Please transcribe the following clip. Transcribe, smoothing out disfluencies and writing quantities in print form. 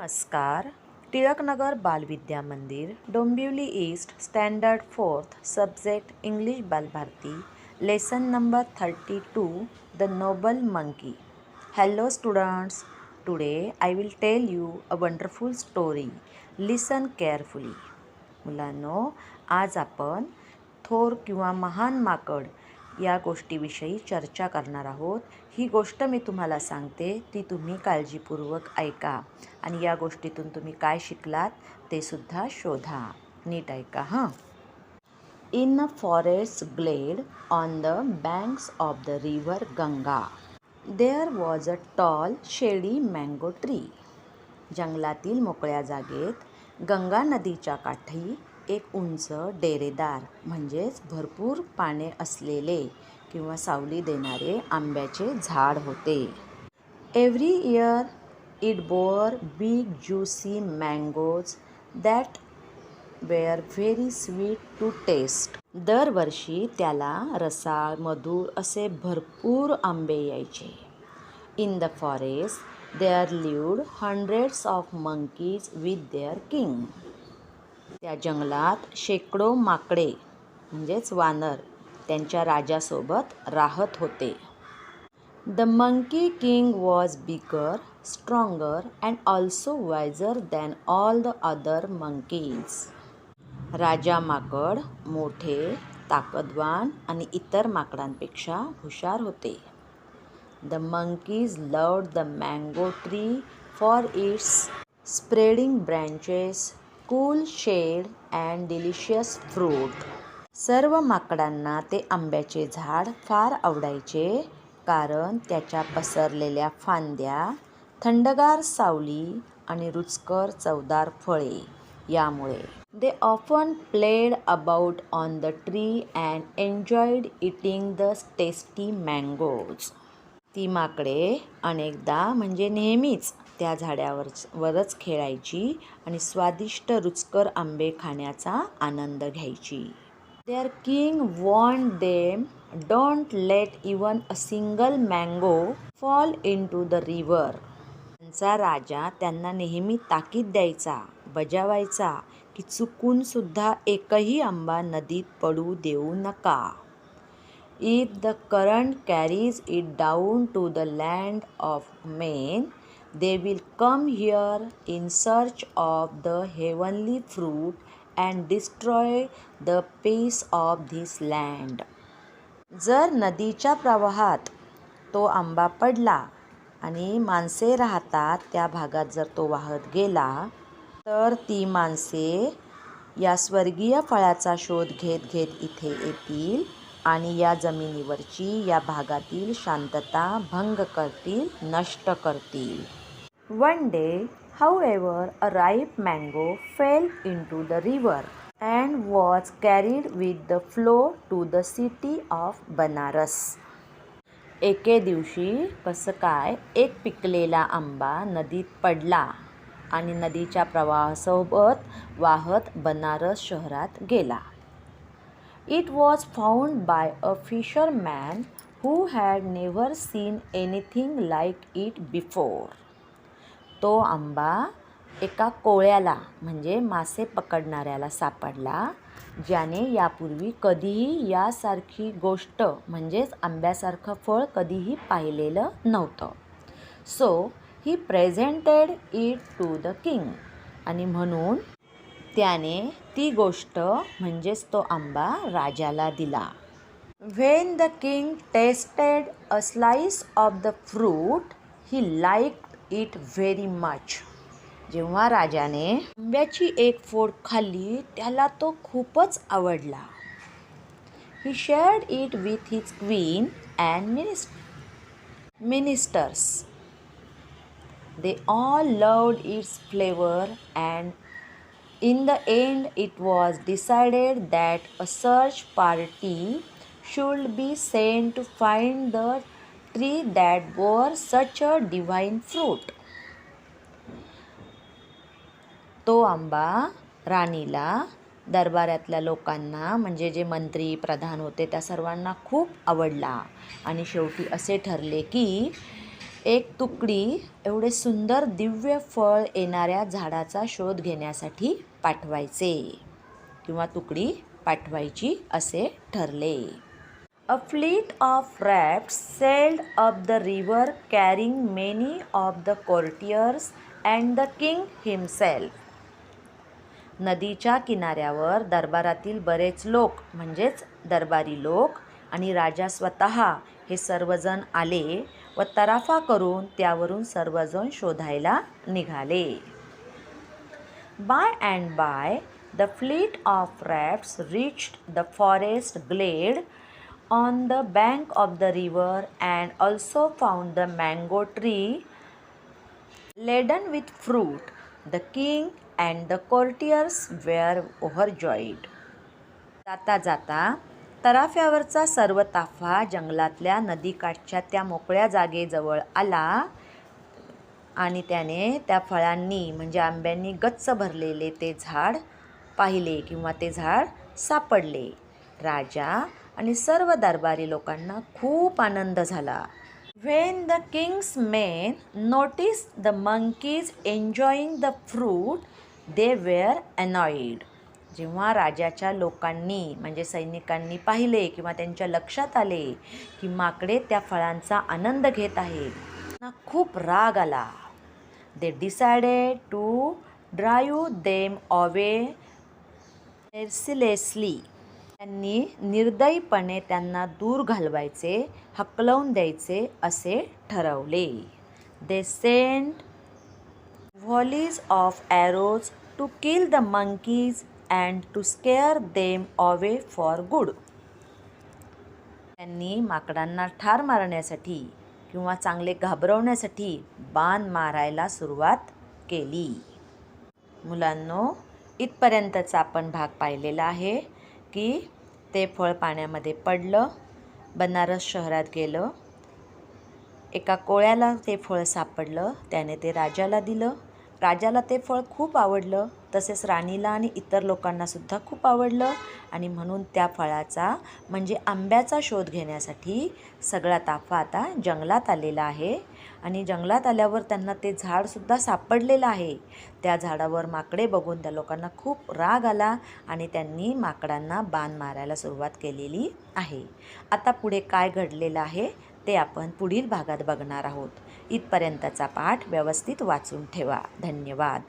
नमस्कार. Tilaknagar Balvidya Mandir, Dombivli east, standard 4th, subject English Balbharati, lesson number 32, the noble monkey. Hello students, today I will tell you a wonderful story. Listen carefully. मुलांनो, आज आपण थोर किंवा महान माकड या गोष्टीविषयी चर्चा करणार आहोत. ही गोष्ट मी तुम्हाला सांगते, ती तुम्ही काळजीपूर्वक ऐका आणि या गोष्टीतून तुम्ही काय शिकलात ते सुद्धा शोधा. नीट ऐका हां. In a forest glade on the banks of the river Ganga there was a tall shady mango tree. जंगलातील मोकळ्या जागेत गंगा नदीच्या काठी एक उंच डेरेदार म्हणजेच भरपूर पाने असलेले किंवा सावली देणारे आंब्याचे झाड होते. Every year it bore big juicy mangoes that were very sweet to taste. दरवर्षी त्याला रसाळ मधुर असे भरपूर आंबे यायचे. In the forest there lived hundreds of monkeys with their king. त्या जंगलात शेकडो माकडे म्हणजेच वानर त्यांच्या राजासोबत राहत होते. The monkey king was bigger, stronger and also wiser than all the other monkeys. राजा माकड मोठे, ताकदवान आणि इतर माकडांपेक्षा हुशार होते. The monkeys loved the mango tree for its spreading branches, cool shade and delicious fruit. सर्व माकडांना ते आंब्याचे झाड फार आवडायचे, कारण त्याच्या पसरलेल्या फांद्या, थंडगार सावली आणि रुचकर चवदार फळे यामुळे. They often played about on the tree and enjoyed eating the tasty mangoes. ती माकडे अनेकदा म्हणजे नेहमीच त्या झाडावरच खेळायची आणि स्वादिष्ट रुचकर आंबे खाण्याचा आनंद घ्यायची. Their king warned them, "Don't let even a single mango fall into the river." त्यांचा राजा त्यांना नेहमी ताकीद द्यायचा, बजावायचा की चुकून सुद्धा एकही आंबा नदीत पडू देऊ नका. If the current carries it down to the land of men, they will come here in search of the heavenly fruit and destroy the peace of this land. जर नदीच्या प्रवाहात तो आंबा पडला आणि माणसे राहतात त्या भागात जर तो वाहत गेला, तर ती माणसे या स्वर्गीय फळाचा शोध घेत घेत इथे येतील आणि या जमिनीवरची या भागातील शांतता भंग करतील, नष्ट करतील. One day, however, a ripe mango fell into the river and was carried with the flow to the city of Banaras. एके दिवशी कसं काय एक पिकलेला आंबा नदीत पडला आणि नदीच्या प्रवाहासोबत वाहत बनारस शहरात गेला. It was found by a fisherman who had never seen anything like it before. तो आंबा एका कोळ्याला म्हणजे मासे पकडणाऱ्याला सापडला, ज्याने यापूर्वी कधीही यासारखी गोष्ट म्हणजेच आंब्यासारखं फळ कधीही पाहिलेलं नव्हतं. So he presented it to the king. आणि म्हणून त्याने ती गोष्ट म्हणजेच तो आंबा राजाला दिला. When the king tasted a slice of the fruit, he liked it very much. जेव्हा राजाने आंब्याची एक फोड खाल्ली, त्याला तो खूपच आवडला. He shared it with his queen and ministers. They all loved its flavor, and in the end it was decided that a search party should be sent to find the tree that bore such a divine fruit. तो आंबा राणीला, दरबारातल्या लोकांना म्हणजे जे मंत्री प्रधान होते त्या सर्वांना खूप आवडला आणि शेवटी असे ठरले की एक तुकडी एवढे सुंदर दिव्य फळ येणाऱ्या झाडाचा शोध घेण्यासाठी पाठवायचे किंवा तुकडी पाठवायची असे ठरले. A fleet of rafts sailed up the river carrying many of the courtiers and the king himself. नदीच्या किनाऱ्यावर दरबारातील बरेच लोक म्हणजेच दरबारी लोक आणि राजा स्वतः हे सर्वजण आले व तराफा करून त्यावरून सर्वजण शोधायला निघाले. By and by the fleet of rafts reached the forest glade on the bank of the river and also found the mango tree laden with fruit. The king and the courtiers were overjoyed. जाता जाता तराफ्यावरचा सर्व ताफा जंगलातल्या नदीकाठच्या त्या मोकळ्या जागेजवळ आला आणि त्याने त्या फळांनी म्हणजे आंब्यांनी गच्च भरलेले ते झाड पाहिले किंवा ते झाड सापडले. राजा आणि सर्व दरबारी लोकांना खूप आनंद झाला. When the king's men noticed the monkeys enjoying the fruit, they were annoyed. जेव्हा राजाच्या लोकांनी म्हणजे सैनिकांनी पाहिले किंवा त्यांच्या लक्षात आले की माकडे त्या फळांचा आनंद घेत आहे, त्यांना खूप राग आला. They decided to drive them away mercilessly. त्यांनी निर्दयीपणे त्यांना दूर घालवायचे, हकलवून द्यायचे असे ठरवले. They sent volleys of arrows to kill the monkeys and to scare them away for good. त्यांनी माकडांना ठार मारण्यासाठी किंवा चांगले घाबरवण्यासाठी बाण मारायला सुरुवात केली. मुलांनो, इथपर्यंतचा आपण भाग पाहिलेला आहे की ते फळ पाण्यामध्ये पडलं, बनारस शहरात गेलं, एका कोळ्याला ते फळ सापडलं, त्याने ते राजाला दिलं. राजाला ते फळ खूप आवडलं, तसेच राणीला आणि इतर लोकांनासुद्धा खूप आवडलं आणि म्हणून त्या फळाचा म्हणजे आंब्याचा शोध घेण्यासाठी सगळा ताफा आता जंगलात आलेला आहे. आणि जंगलात आल्यावर त्यांना ते झाडसुद्धा सापडलेलं आहे. त्या झाडावर माकडे बघून त्या लोकांना खूप राग आला आणि त्यांनी माकडांना बाण मारायला सुरुवात केलेली आहे. आता पुढे काय घडलेलं आहे ते आपण पुढील भागात बघणार आहोत. इथपर्यंतचा पाठ व्यवस्थित वाचून ठेवा. धन्यवाद.